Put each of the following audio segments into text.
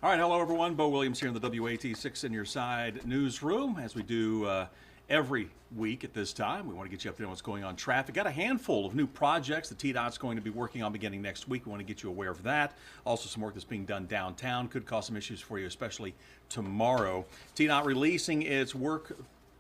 All right, hello everyone. Bo Williams here in the WATE 6 in Your Side newsroom. As we do every week at this time, we want to get you up to know what's going on traffic. Got a handful of new projects that TDOT's going to be working on beginning next week. We want to get you aware of that. Also, some work that's being done downtown could cause some issues for you, especially tomorrow. TDOT releasing its work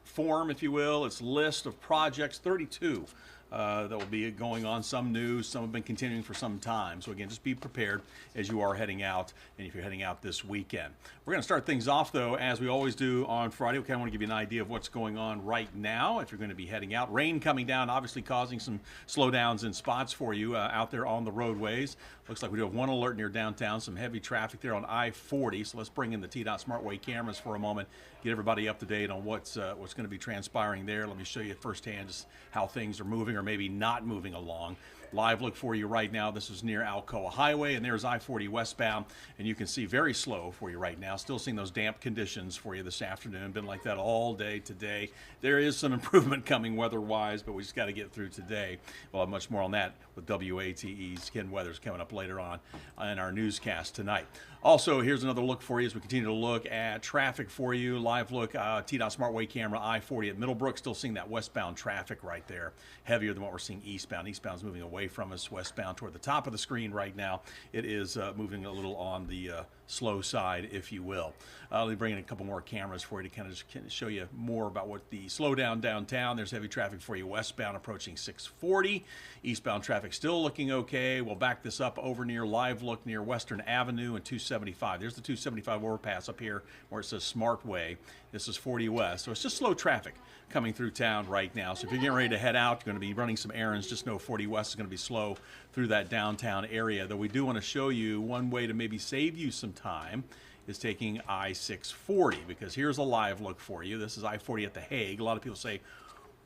form, if you will, its list of projects, 32 that will be going on. Some news, some have been continuing for some time. So again, just be prepared as you are heading out, and if you're heading out this weekend. We're going to start things off, though, as we always do on Friday. We kind of want to give you an idea of what's going on right now if you're going to be heading out. Rain coming down, obviously causing some slowdowns in spots for you out there on the roadways. Looks like we do have one alert near downtown, some heavy traffic there on I-40. So let's bring in the TDOT SmartWay cameras for a moment, get everybody up to date on what's going to be transpiring there. Let me show you firsthand just how things are moving or maybe not moving along. Live look for you right now. This is near Alcoa Highway, and there's I-40 westbound, and you can see very slow for you right now. Still seeing those damp conditions for you this afternoon. Been like that all day today. There is some improvement coming weather-wise, but we just got to get through today. We'll have much more on that with WATE's Ken Weathers coming up later on in our newscast tonight. Also, here's another look for you as we continue to look at traffic for you. Live look, TDOT SmartWay camera, I-40 at Middlebrook. Still seeing that westbound traffic right there. Heavier than what we're seeing eastbound. Eastbound's moving away from us. Westbound toward the top of the screen right now. It is moving a little on the slow side, if you will. Let me bring in a couple more cameras for you to kind of just show you more about what the slowdown downtown. There's heavy traffic for you westbound approaching 640. Eastbound traffic still looking okay. We'll back this up over near Live Look near Western Avenue and 275. There's the 275 overpass up here where it says SmartWay. This is 40 West. So it's just slow traffic coming through town right now. So if you're getting ready to head out, you're going to be running some errands, just know 40 West is going to be slow through that downtown area. Though we do want to show you one way to maybe save you some time is taking I-640, because here's a live look for you. This is I-40 at the Hague. A lot of people say,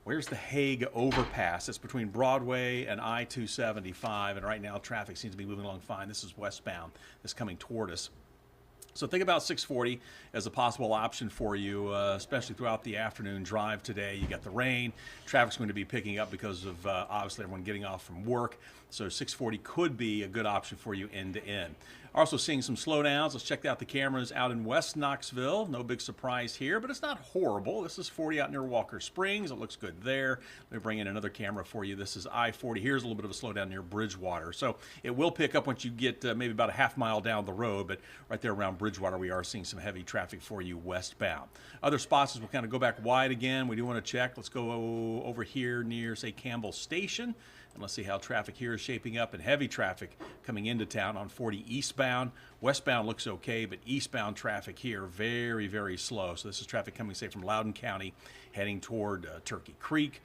where's the Hague overpass? It's between Broadway and I-275, and right now traffic seems to be moving along fine. This is westbound. This is coming toward us. So think about 640 as a possible option for you, especially throughout the afternoon drive today. You got the rain. Traffic's going to be picking up because of obviously everyone getting off from work. So 640 could be a good option for you end to end. Also seeing some slowdowns. Let's check out the cameras out in West Knoxville. No big surprise here, but it's not horrible. This is 40 out near Walker Springs. It looks good there. Let me bring in another camera for you. This is I-40. Here's a little bit of a slowdown near Bridgewater. So it will pick up once you get maybe about a half mile down the road, but right there around Bridgewater, we are seeing some heavy traffic for you westbound. Other spots as we'll kind of go back wide again. We do want to check. Let's go over here near, say, Campbell Station. And let's see how traffic here is shaping up, and heavy traffic coming into town on 40 eastbound. Westbound looks okay, but eastbound traffic here very, very slow. So this is traffic coming, say, from Loudoun County heading toward Turkey Creek,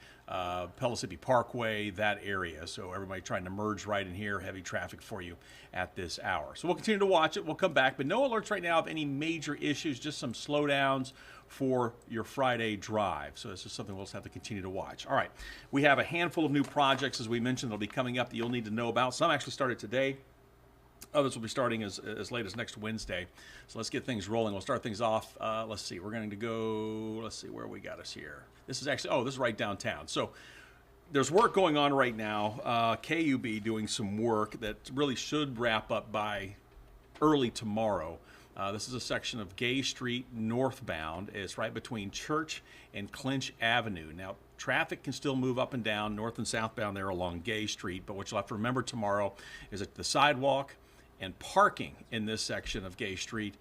Pellissippi Parkway, that area. So everybody trying to merge right in here. Heavy traffic for you at this hour. So we'll continue to watch it. We'll come back, but no alerts right now of any major issues, just some slowdowns for your Friday drive. So this is something we'll just have to continue to watch. All right, we have a handful of new projects, as we mentioned, that'll be coming up that you'll need to know about. Some actually started today. Others will be starting as late as next Wednesday. So let's get things rolling. We'll start things off. Let's see. We're going to go, let's see where we got us here. This is actually, this is right downtown. So there's work going on right now. KUB doing some work that really should wrap up by early tomorrow. This is a section of Gay Street northbound. It's right between Church and Clinch Avenue. Now, traffic can still move up and down north and southbound there along Gay Street, but what you'll have to remember tomorrow is that the sidewalk and parking in this section of Gay Street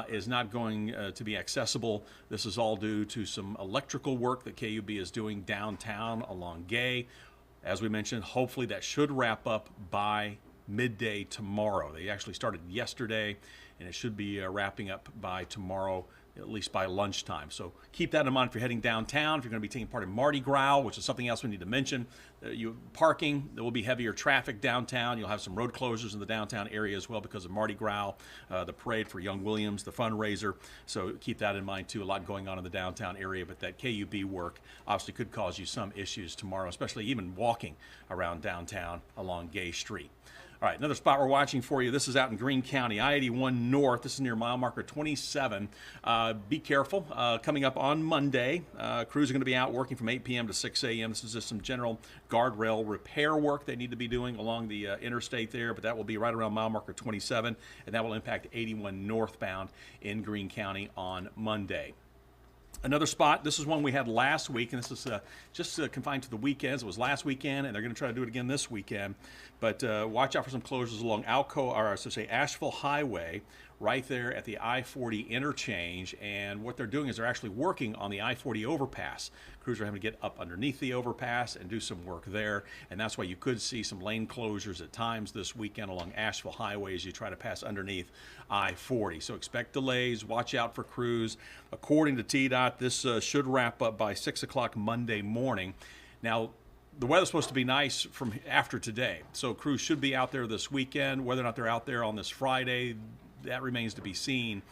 is not going to be accessible. This is all due to some electrical work that KUB is doing downtown along Gay. As we mentioned, hopefully that should wrap up by midday tomorrow. They actually started yesterday, and it should be wrapping up by tomorrow, at least by lunchtime. So keep that in mind if you're heading downtown. If you're going to be taking part in Mardi Gras, which is something else we need to mention, parking, there will be heavier traffic downtown. You'll have some road closures in the downtown area as well because of Mardi Gras, the parade for Young Williams, the fundraiser. So keep that in mind too. A lot going on in the downtown area, but that KUB work obviously could cause you some issues tomorrow, especially even walking around downtown along Gay Street. All right, another spot we're watching for you. This is out in Greene County, I-81 north. This is near mile marker 27. Be careful. Coming up on Monday, crews are going to be out working from 8 p.m. to 6 a.m. This is just some general guardrail repair work they need to be doing along the interstate there, but that will be right around mile marker 27, and that will impact 81 northbound in Greene County on Monday. Another spot, this is one we had last week, and this is just confined to the weekends. It was last weekend, and they're going to try to do it again this weekend. But watch out for some closures along Asheville Highway, right there at the I-40 interchange. And what they're doing is they're actually working on the I-40 overpass. Crews are having to get up underneath the overpass and do some work there. And that's why you could see some lane closures at times this weekend along Asheville Highway as you try to pass underneath I-40. So expect delays. Watch out for crews. According to TDOT, this should wrap up by 6 o'clock Monday morning. Now, the weather's supposed to be nice from after today, so crews should be out there this weekend. Whether or not they're out there on this Friday, that remains to be seen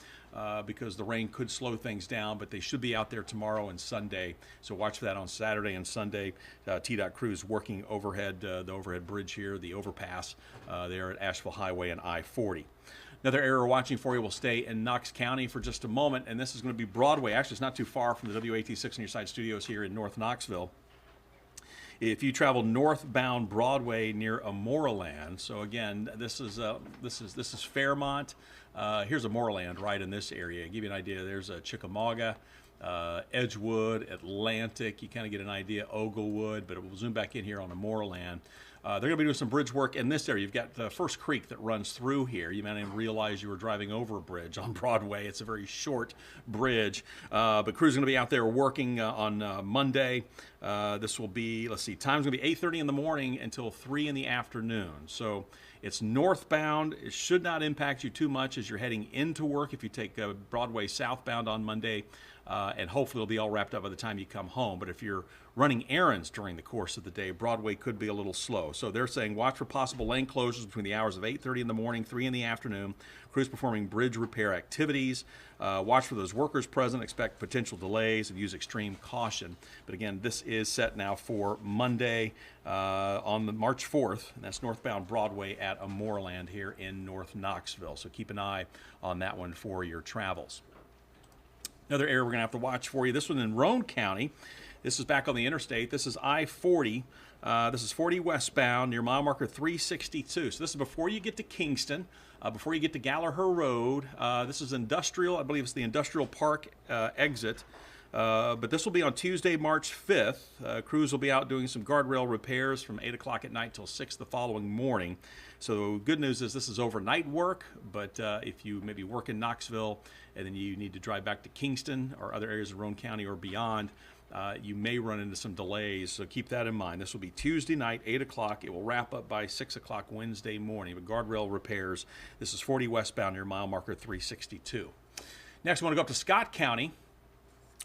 because the rain could slow things down, but they should be out there tomorrow and Sunday. So watch for that on Saturday and Sunday. TDOT crews working overhead, the overhead bridge here, the overpass there at Asheville Highway and I-40. Another area we're watching for you will stay in Knox County for just a moment, and this is going to be Broadway. Actually, it's not too far from the WATE 6 on Your Side studios here in North Knoxville. If you travel northbound Broadway near Amoraland, so again, this is Fairmont. Here's Amoraland right in this area. To give you an idea, there's Chickamauga, Edgewood, Atlantic. You kind of get an idea, Oglewood, but we'll zoom back in here on Amoraland. They're going to be doing some bridge work in this area. You've got the First Creek that runs through here. You might not even realize you were driving over a bridge on Broadway. It's a very short bridge. But crews are going to be out there working on Monday. This will be, let's see, time's going to be 8:30 in the morning until 3 in the afternoon. So it's northbound. It should not impact you too much as you're heading into work if you take Broadway southbound on Monday. And hopefully it'll be all wrapped up by the time you come home. But if you're running errands during the course of the day, Broadway could be a little slow. So they're saying watch for possible lane closures between the hours of 8:30 in the morning, 3 in the afternoon. Crews performing bridge repair activities. Watch for those workers present. Expect potential delays and use extreme caution. But again, this is set now for Monday on the March 4th. And that's northbound Broadway at Amoraland here in North Knoxville. So keep an eye on that one for your travels. Another area we're going to have to watch for you, this one in Roane County. This is back on the interstate. This is I-40. This is 40 westbound near mile marker 362. So this is before you get to Kingston, before you get to Gallaher Road. This is industrial. I believe it's the Industrial Park exit. But this will be on Tuesday, March 5th. Crews will be out doing some guardrail repairs from 8 o'clock at night till 6 the following morning. So good news is this is overnight work, but if you maybe work in Knoxville and then you need to drive back to Kingston or other areas of Roane County or beyond, you may run into some delays, so keep that in mind. This will be Tuesday night, 8 o'clock. It will wrap up by 6 o'clock Wednesday morning with guardrail repairs. This is 40 westbound near mile marker 362. Next, I want to go up to Scott County,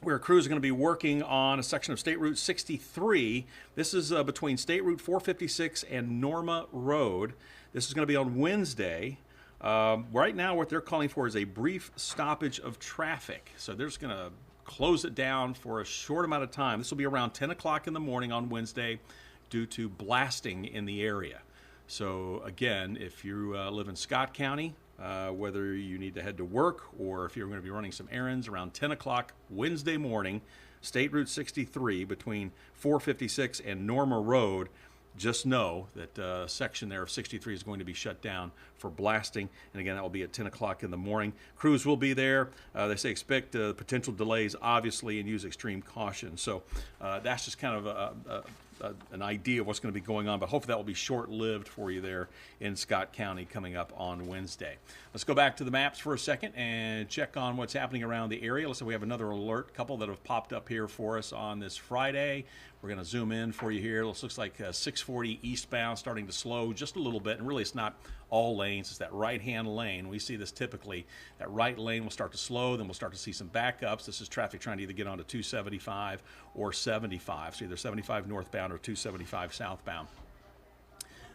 where crews are going to be working on a section of State Route 63. This is between State Route 456 and Norma Road. This is going to be on Wednesday. Right now, what they're calling for is a brief stoppage of traffic. So they're just going to close it down for a short amount of time. This will be around 10 o'clock in the morning on Wednesday due to blasting in the area. So again, if you live in Scott County, whether you need to head to work or if you're going to be running some errands around 10 o'clock Wednesday morning, State Route 63 between 456 and Norma Road, just know that a section there of 63 is going to be shut down for blasting. And again, that will be at 10 o'clock in the morning. Crews will be there. They say expect potential delays, obviously, and use extreme caution. So that's just kind of an idea of what's going to be going on, but hopefully that will be short-lived for you there in Scott County coming up on Wednesday. Let's go back to the maps for a second and check on what's happening around the area. Let's say we have another alert, couple that have popped up here for us on this Friday. We're going to zoom in for you here. This looks like 640 eastbound starting to slow just a little bit, and really it's not all lanes. It's that right-hand lane. We see this typically. That right lane will start to slow, then we'll start to see some backups. This is traffic trying to either get onto 275 or 75, so either 75 northbound or 275 southbound.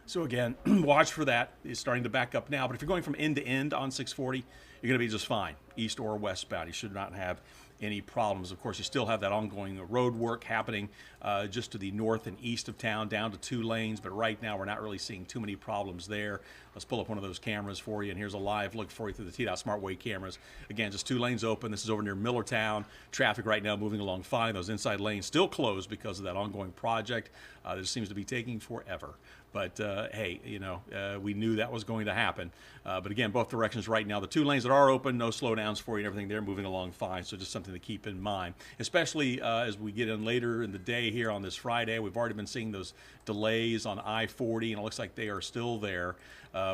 So again, watch for that. It's starting to back up now, but if you're going from end to end on 640, you're going to be just fine, east or westbound. You should not have any problems. Of course, you still have that ongoing road work happening just to the north and east of town, down to 2 lanes, but right now we're not really seeing too many problems there. Let's pull up one of those cameras for you, and here's a live look for you through the TDOT Smart WATE cameras. Again, just 2 lanes open. This is over near Millertown. Traffic right now moving along fine. Those inside lanes still closed because of that ongoing project that just seems to be taking forever. But hey, you know, we knew that was going to happen. But again, both directions right now, the 2 lanes that are open, no slowdowns for you and everything, they're moving along fine. So just something to keep in mind, especially as we get in later in the day here on this Friday. We've already been seeing those delays on I-40, and it looks like they are still there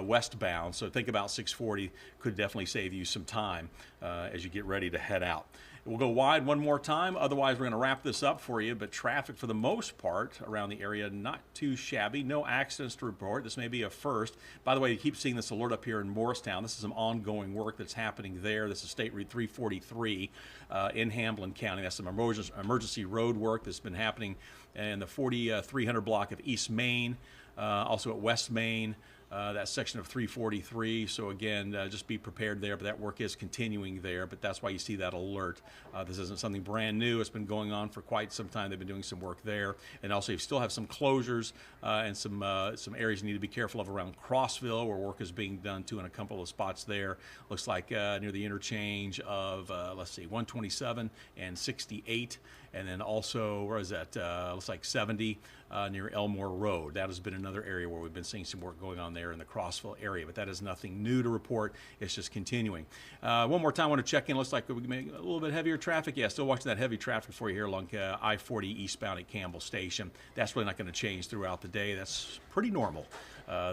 westbound. So think about 640 could definitely save you some time as you get ready to head out. We'll go wide one more time. Otherwise, we're going to wrap this up for you. But traffic, for the most part, around the area, not too shabby. No accidents to report. This may be a first. By the way, you keep seeing this alert up here in Morristown. This is some ongoing work that's happening there. This is State Route 343 in Hamlin County. That's some emergency road work that's been happening in the 4300 block of East Main, also at West Main. That section of 343. So again, just be prepared there, but that work is continuing there, but that's why you see that alert. This isn't something brand new. It's been going on for quite some time. They've been doing some work there. And also you still have some closures and some areas you need to be careful of around Crossville, where work is being done too in a couple of spots there. Looks like near the interchange of, let's see, 127 and 68. And then also, where is that? Looks like 70 near Elmore Road. That has been another area where we've been seeing some work going on there in the Crossville area, but that is nothing new to report. It's just continuing. One more time, I want to check in. Looks like we make a little bit heavier traffic. Yeah, still watching that heavy traffic for you here along I-40 eastbound at Campbell Station. That's really not going to change throughout the day. That's pretty normal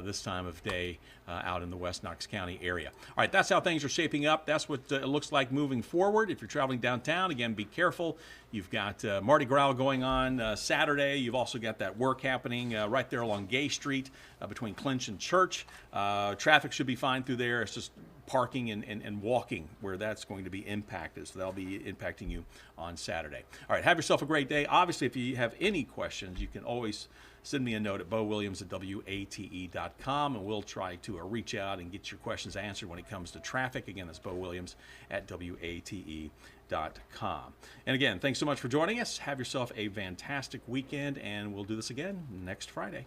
this time of day out in the West Knox County area. All right, that's how things are shaping up. That's what it looks like moving forward. If you're traveling downtown, again, be careful. You've got Mardi Gras going on Saturday. You've also got that work happening right there along Gay Street between Clinch and Church. Traffic should be fine through there. It's just parking and walking where that's going to be impacted. So that'll be impacting you on Saturday. All right, have yourself a great day. Obviously, if you have any questions, you can always send me a note at bowilliams@wate.com, and we'll try to reach out and get your questions answered when it comes to traffic. Again, that's bowilliams@wate.com. And again, thanks so much for joining us. Have yourself a fantastic weekend, and we'll do this again next Friday.